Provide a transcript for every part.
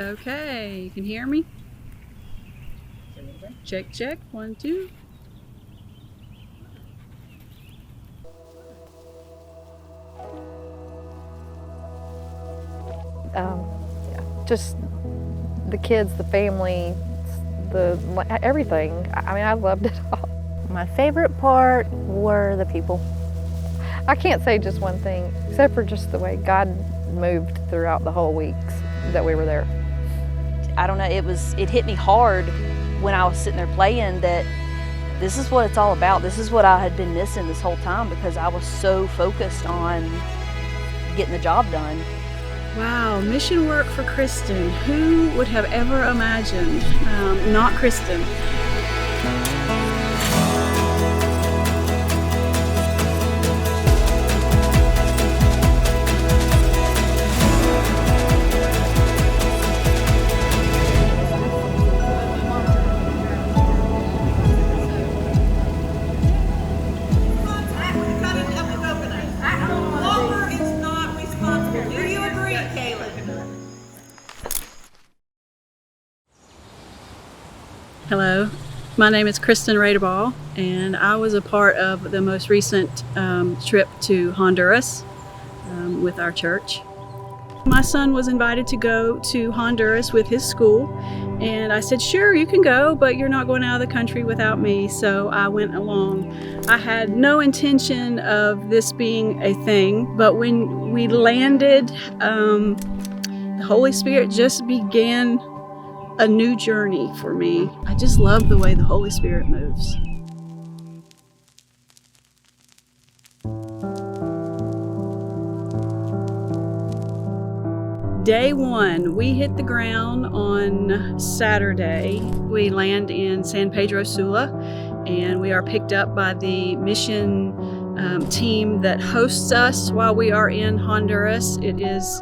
Okay, you can hear me? Check, check, 1, 2. Just the kids, the family, everything. I mean, I loved it all. My favorite part were the people. I can't say just one thing, except for just the way God moved throughout the whole weeks that we were there. I don't know, it hit me hard when I was sitting there playing that this is what it's all about. This is what I had been missing this whole time because I was so focused on getting the job done. Wow, mission work for Kristen. Who would have ever imagined? Not Kristen. Hello, my name is Kristen Radeball, and I was a part of the most recent trip to Honduras with our church. My son was invited to go to Honduras with his school, and I said, sure, you can go, but you're not going out of the country without me, so I went along. I had no intention of this being a thing, but when we landed, the Holy Spirit just began a new journey for me. I just love the way the Holy Spirit moves. Day one, we hit the ground on Saturday. We land in San Pedro Sula, and we are picked up by the mission team that hosts us while we are in Honduras. It is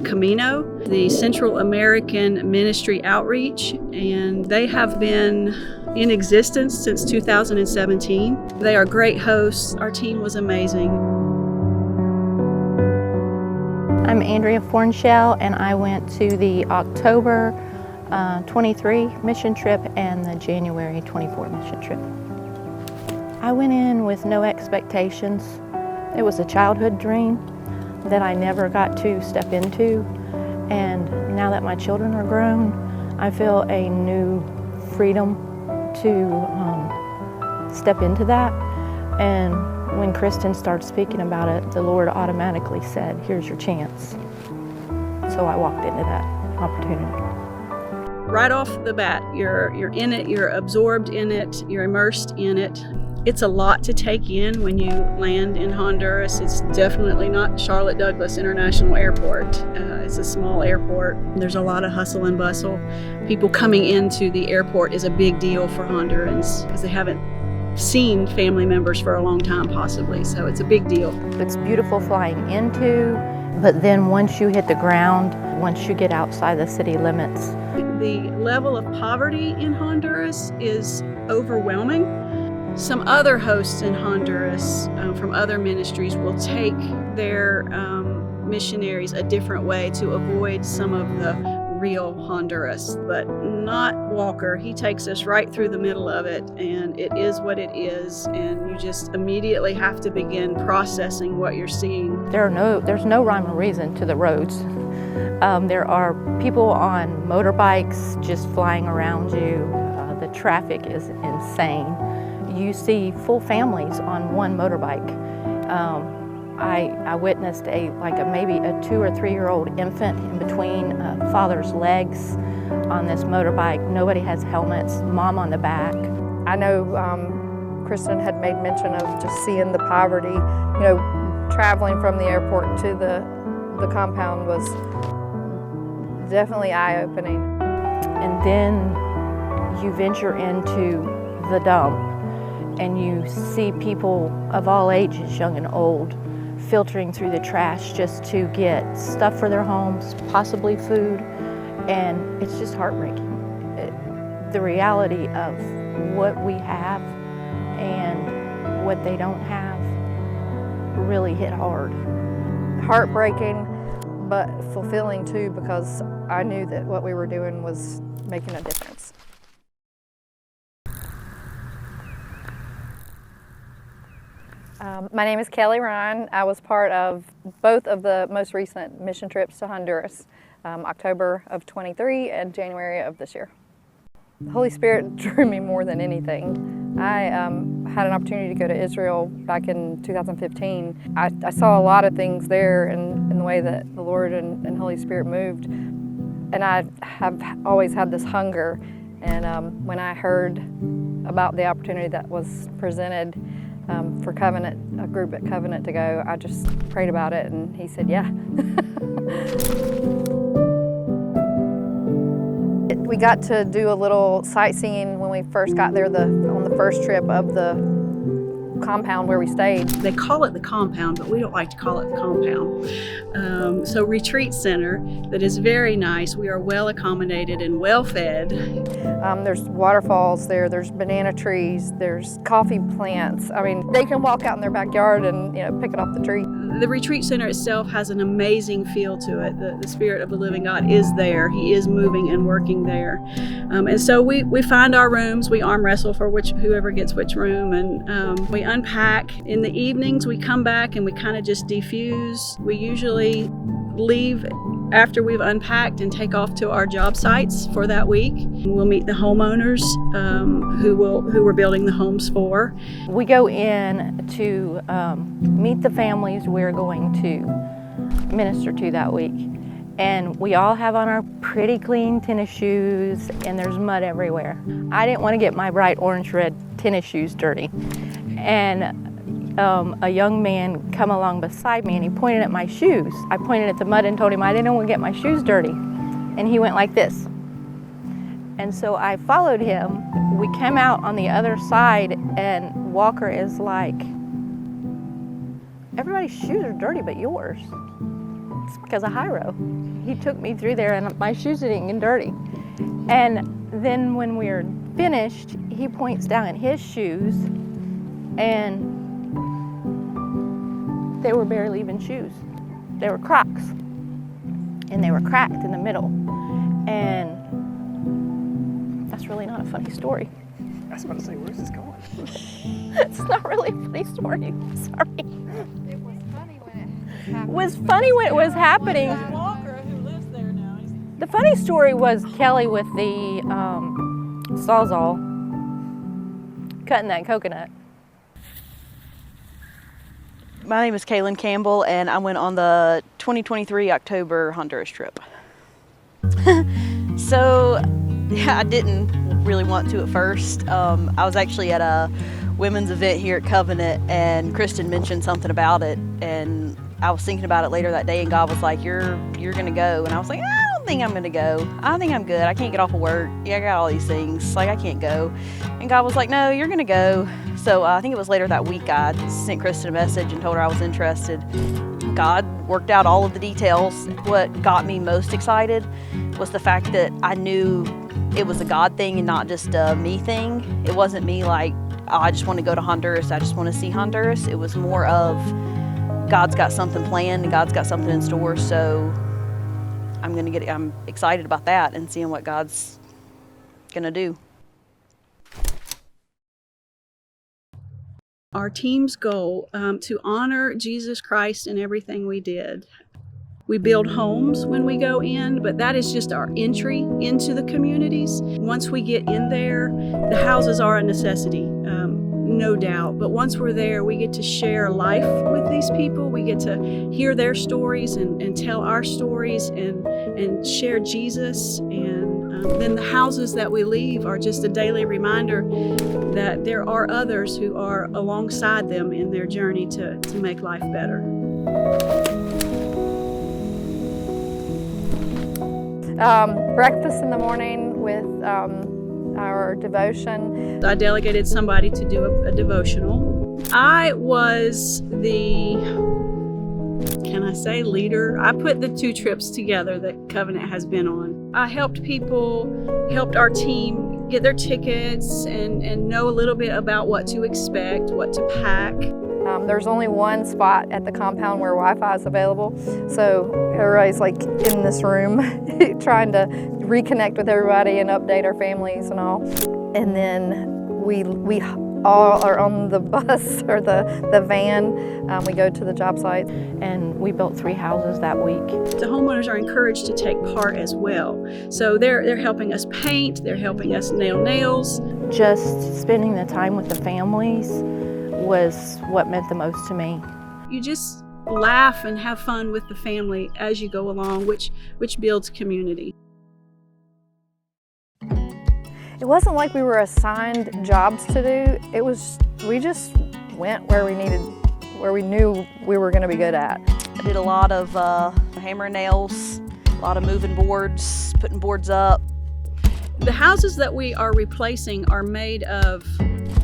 Camino, the Central American Ministry Outreach, and they have been in existence since 2017. They are great hosts. Our team was amazing. I'm Andrea Fornshell, and I went to the October 23 mission trip and the January 24 mission trip. I went in with no expectations. It was a childhood dream that I never got to step into, and now that my children are grown, I feel a new freedom to step into that. And when Kristen started speaking about it, the Lord automatically said, here's your chance. So I walked into that opportunity. Right off the bat, you're in it, you're absorbed in it, you're immersed in it. It's a lot to take in when you land in Honduras. It's definitely not Charlotte Douglas International Airport. It's a small airport. There's a lot of hustle and bustle. People coming into the airport is a big deal for Hondurans because they haven't seen family members for a long time possibly, so it's a big deal. It's beautiful flying into, but then once you hit the ground, once you get outside the city limits. The level of poverty in Honduras is overwhelming. Some other hosts in Honduras from other ministries will take their missionaries a different way to avoid some of the real Honduras, but not Walker. He takes us right through the middle of it, and it is what it is, and you just immediately have to begin processing what you're seeing. There's no rhyme or reason to the roads. There are people on motorbikes just flying around you. The traffic is insane. You see full families on one motorbike. I witnessed maybe a 2 or 3 year old infant in between father's legs on this motorbike. Nobody has helmets, mom on the back. I know Kristen had made mention of just seeing the poverty. Traveling from the airport to the compound was definitely eye-opening. And then you venture into the dump, and you see people of all ages, young and old, filtering through the trash just to get stuff for their homes, possibly food, and it's just heartbreaking. The reality of what we have and what they don't have really hit hard. Heartbreaking, but fulfilling too, because I knew that what we were doing was making a difference. My name is Kelly Ryan. I was part of both of the most recent mission trips to Honduras, October of '23 and January of this year. The Holy Spirit drew me more than anything. I had an opportunity to go to Israel back in 2015. I saw a lot of things there in the way that the Lord and Holy Spirit moved. And I have always had this hunger. And when I heard about the opportunity that was presented for Covenant, a group at Covenant to go, I just prayed about it, and he said, yeah. We got to do a little sightseeing when we first got there on the first trip of the compound where we stayed. They call it the compound, but we don't like to call it the compound. So retreat center that is very nice. We are well accommodated and well fed. There's waterfalls there, there's banana trees, there's coffee plants. I mean, they can walk out in their backyard and pick it off the tree. The retreat center itself has an amazing feel to it. The Spirit of the living God is there. He is moving and working there. And so we find our rooms, we arm wrestle for whoever gets which room, and we unpack. In the evenings we come back and we kind of just defuse. We usually leave after we've unpacked and take off to our job sites for that week. We'll meet the homeowners who we're building the homes for. We go in to meet the families we're going to minister to that week. And we all have on our pretty clean tennis shoes, and there's mud everywhere. I didn't want to get my bright orange-red tennis shoes dirty. And a young man come along beside me and he pointed at my shoes. I pointed at the mud and told him I didn't want to get my shoes dirty. And he went like this. And so I followed him. We came out on the other side and Walker is like, everybody's shoes are dirty but yours. It's because of Hyro. He took me through there and my shoes didn't get dirty. And then when we were finished, he points down at his shoes and they were barely even shoes. They were Crocs, and they were cracked in the middle. And that's really not a funny story. I was about to say, where's this going? It's not really a funny story, sorry. It was funny when it happened. It was funny when it was happening. Walker, who lives there now. The funny story was Kelly with the Sawzall cutting that coconut. My name is Kaylin Campbell, and I went on the 2023 October Honduras trip. So, yeah, I didn't really want to at first. I was actually at a women's event here at Covenant, and Kristen mentioned something about it, and I was thinking about it later that day, and God was like, you're gonna go. And I was like, I don't think I'm gonna go. I think I'm good. I can't get off of work. Yeah, I got all these things. Like, I can't go. And God was like, no, you're gonna go. So I think it was later that week I sent Kristen a message and told her I was interested. God worked out all of the details. What got me most excited was the fact that I knew it was a God thing and not just a me thing. It wasn't me like, oh, I just want to go to Honduras. I just want to see Honduras. It was more of God's got something planned and God's got something in store. So I'm excited about that and seeing what God's gonna do. Our team's goal to honor Jesus Christ in everything we did. We build homes when we go in, but that is just our entry into the communities. Once we get in there, the houses are a necessity, no doubt. But once we're there, we get to share life with these people. We get to hear their stories and tell our stories and share Jesus. And then the houses that we leave are just a daily reminder that there are others who are alongside them in their journey to make life better. Breakfast in the morning with our devotion. I delegated somebody to do a devotional. I was the, can I say leader? I put the 2 trips together that Covenant has been on. I helped our team get their tickets and know a little bit about what to expect, what to pack. There's only one spot at the compound where Wi-Fi is available, so everybody's like in this room trying to reconnect with everybody and update our families and all. And then we all are on the bus or the van. We go to the job site. And we built 3 houses that week. The homeowners are encouraged to take part as well. So they're helping us paint, they're helping us nail nails. Just spending the time with the families was what meant the most to me. You just laugh and have fun with the family as you go along, which builds community. It wasn't like we were assigned jobs to do. It was, we just went where we knew we were going to be good at. I did a lot of hammer and nails, a lot of moving boards, putting boards up. The houses that we are replacing are made of,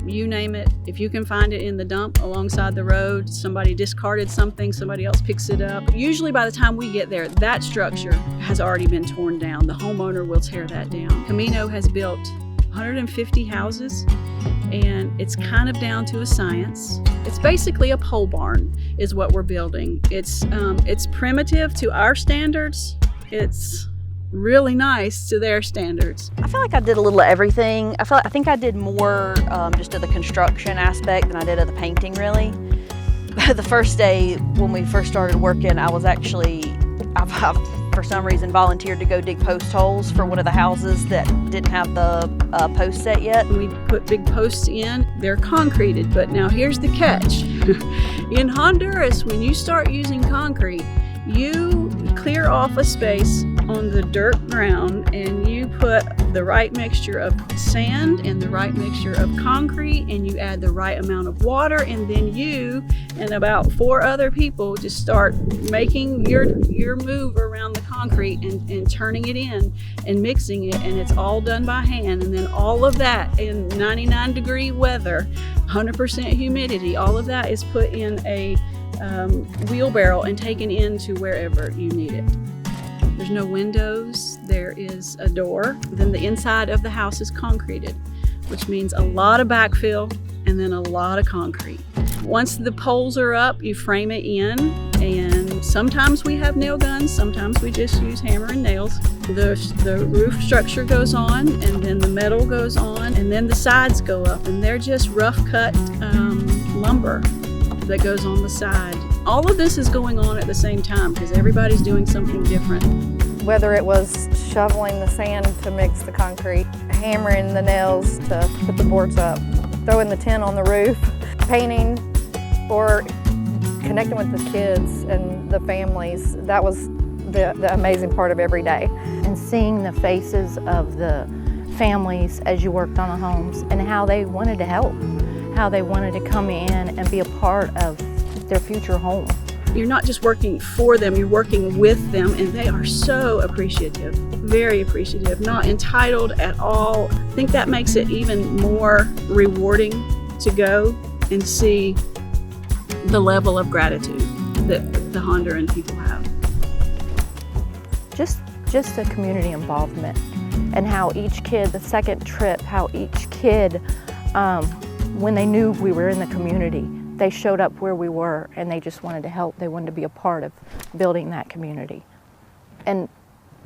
you name it. If you can find it in the dump alongside the road, somebody discarded something, somebody else picks it up. Usually by the time we get there, that structure has already been torn down. The homeowner will tear that down. Camino has built 150 houses, and it's kind of down to a science. It's basically a pole barn is what we're building. It's primitive to our standards. It's really nice to their standards. I feel like I did a little of everything. I think I did more just of the construction aspect than I did of the painting, really. The first day when we first started working, I was actually, I've for some reason volunteered to go dig post holes for one of the houses that didn't have the post set yet. We put big posts in, they're concreted, but now here's the catch. In Honduras, when you start using concrete, you clear off a space on the dirt ground and you put the right mixture of sand and the right mixture of concrete, and you add the right amount of water, and then you and about 4 other people just start making your move around the concrete and turning it in and mixing it, and it's all done by hand. And then all of that in 99-degree weather, 100% humidity, all of that is put in a wheelbarrow and taken into wherever you need it. There's no windows, there is a door. Then the inside of the house is concreted, which means a lot of backfill and then a lot of concrete. Once the poles are up, you frame it in, and sometimes we have nail guns, sometimes we just use hammer and nails. The roof structure goes on, and then the metal goes on, and then the sides go up, and they're just rough cut lumber that goes on the side. All of this is going on at the same time because everybody's doing something different. Whether it was shoveling the sand to mix the concrete, hammering the nails to put the boards up, throwing the tin on the roof, painting, or connecting with the kids and the families, that was the amazing part of every day. And seeing the faces of the families as you worked on the homes and how they wanted to help, how they wanted to come in and be a part of their future home. You're not just working for them, you're working with them, and they are so appreciative, very appreciative, not entitled at all. I think that makes it even more rewarding to go and see the level of gratitude that the Honduran people have. Just the community involvement and how each kid, the second trip, how each kid, when they knew we were in the community, they showed up where we were and they just wanted to help. They wanted to be a part of building that community. And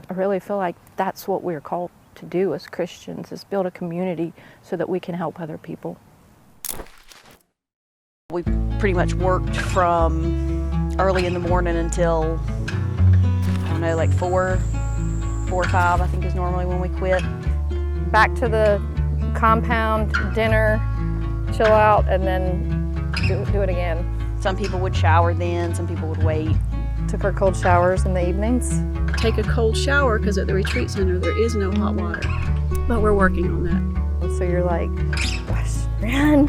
I really feel like that's what we're called to do as Christians, is build a community so that we can help other people. We pretty much worked from early in the morning until, I don't know, like 4 or 5, I think is normally when we quit. Back to the compound, dinner, chill out, and then do it again. Some people would shower then, some people would wait. Took our cold showers in the evenings. Take a cold shower because at the retreat center there is no hot water, but we're working on that. So you're like, wash, run.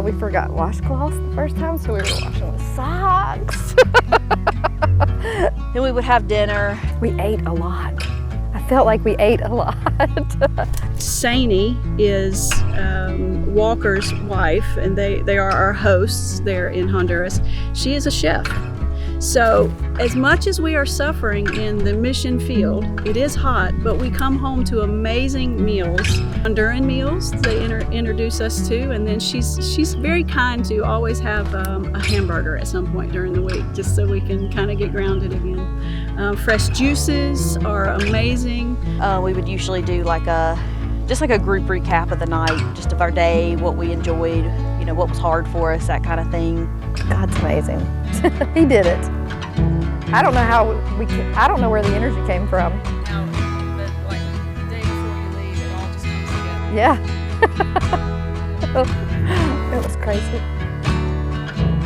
We forgot washcloths the first time, so we were washing with socks. Then we would have dinner. We ate a lot. I felt like we ate a lot. Saini is Walker's wife, and they are our hosts there in Honduras. She is a chef. So as much as we are suffering in the mission field, it is hot, but we come home to amazing meals. Honduran meals they introduce us to, and then she's very kind to always have a hamburger at some point during the week, just so we can kind of get grounded again. Fresh juices are amazing. We would usually do just like a group recap of the night, just of our day, what we enjoyed, what was hard for us, that kind of thing. God's amazing. He did it. I don't know I don't know where the energy came from. But like the day before you leave, it all just comes together. Yeah. It was crazy.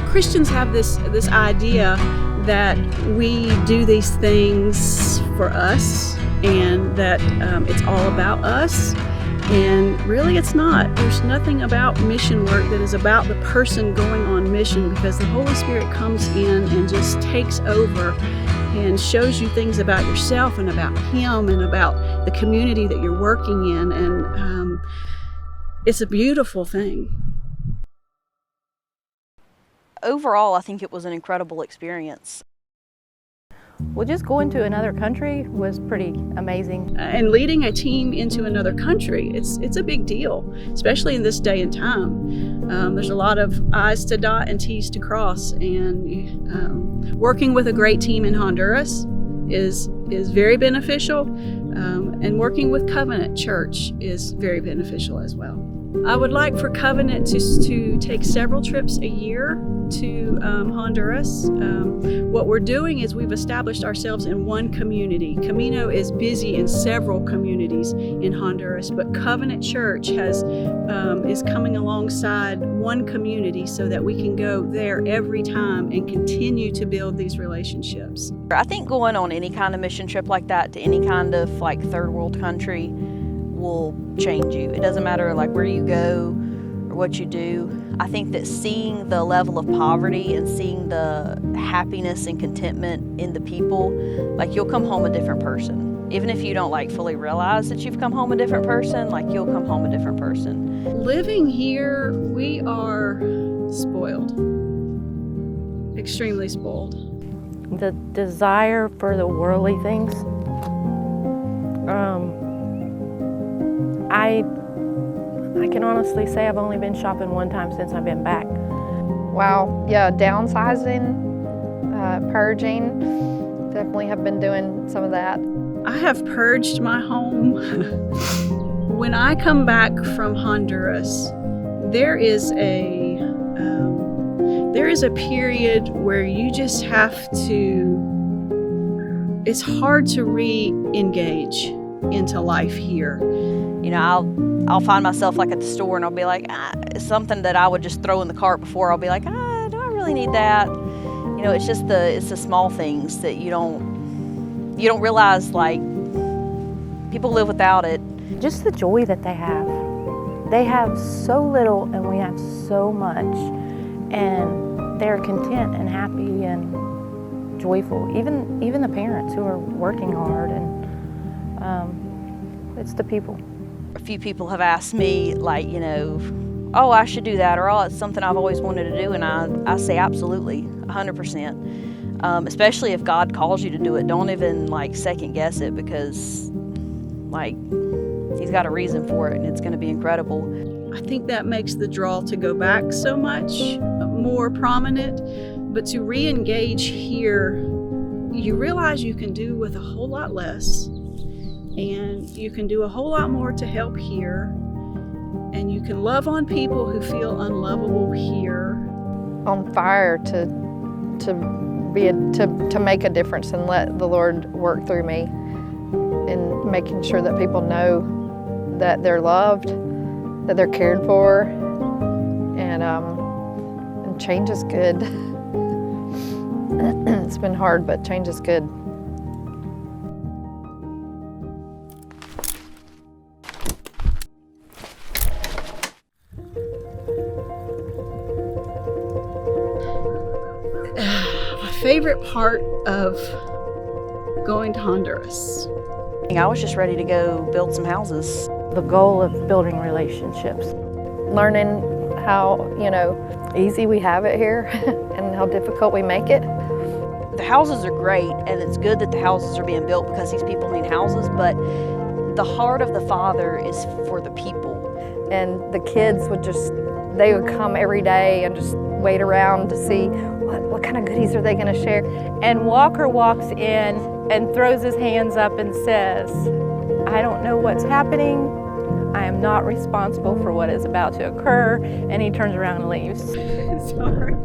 Christians have this idea that we do these things for us and that it's all about us. And really it's not. There's nothing about mission work that is about the person going on mission, because the Holy Spirit comes in and just takes over and shows you things about yourself and about Him and about the community that you're working in. And it's a beautiful thing. Overall, I think it was an incredible experience. Well, just going to another country was pretty amazing. And leading a team into another country, it's a big deal, especially in this day and time. There's a lot of I's to dot and T's to cross, and working with a great team in Honduras is very beneficial, and working with Covenant Church is very beneficial as well. I would like for Covenant to take several trips a year to Honduras. What we're doing is we've established ourselves in one community. Camino is busy in several communities in Honduras, but Covenant Church is coming alongside one community so that we can go there every time and continue to build these relationships. I think going on any kind of mission trip like that to any kind of third world country will change you. It doesn't matter where you go or what you do. I think that seeing the level of poverty and seeing the happiness and contentment in the people, you'll come home a different person. Even if you don't fully realize that you've come home a different person, you'll come home a different person. Living here, we are spoiled. Extremely spoiled. The desire for the worldly things, I can honestly say I've only been shopping one time since I've been back. Wow, yeah, downsizing, purging, definitely have been doing some of that. I have purged my home. When I come back from Honduras, there is a period where you just have to, it's hard to re-engage into life here. I'll find myself at the store and I'll be it's something that I would just throw in the cart before. I'll be do I really need that? It's just it's the small things that you don't realize, people live without it. Just the joy that they have. They have so little and we have so much, and they're content and happy and joyful. Even the parents who are working hard, and it's the people. A few people have asked me, oh, I should do that, or oh, it's something I've always wanted to do, and I say absolutely, 100%. Especially if God calls you to do it, don't even second guess it, because He's got a reason for it, and it's going to be incredible. I think that makes the draw to go back so much more prominent, but to re-engage here, you realize you can do with a whole lot less. And you can do a whole lot more to help here, and you can love on people who feel unlovable here. On fire to make a difference and let the Lord work through me, and making sure that people know that they're loved, that they're cared for, and change is good. It's been hard, but change is good. My favorite part of going to Honduras. I was just ready to go build some houses. The goal of building relationships. Learning how, easy we have it here and how difficult we make it. the houses are great, and it's good that the houses are being built because these people need houses, but the heart of the Father is for the people. And the kids they would come every day and just wait around to see what kind of goodies are they going to share. And Walker walks in and throws his hands up and says, "I don't know what's happening. I am not responsible for what is about to occur." And he turns around and leaves. Sorry.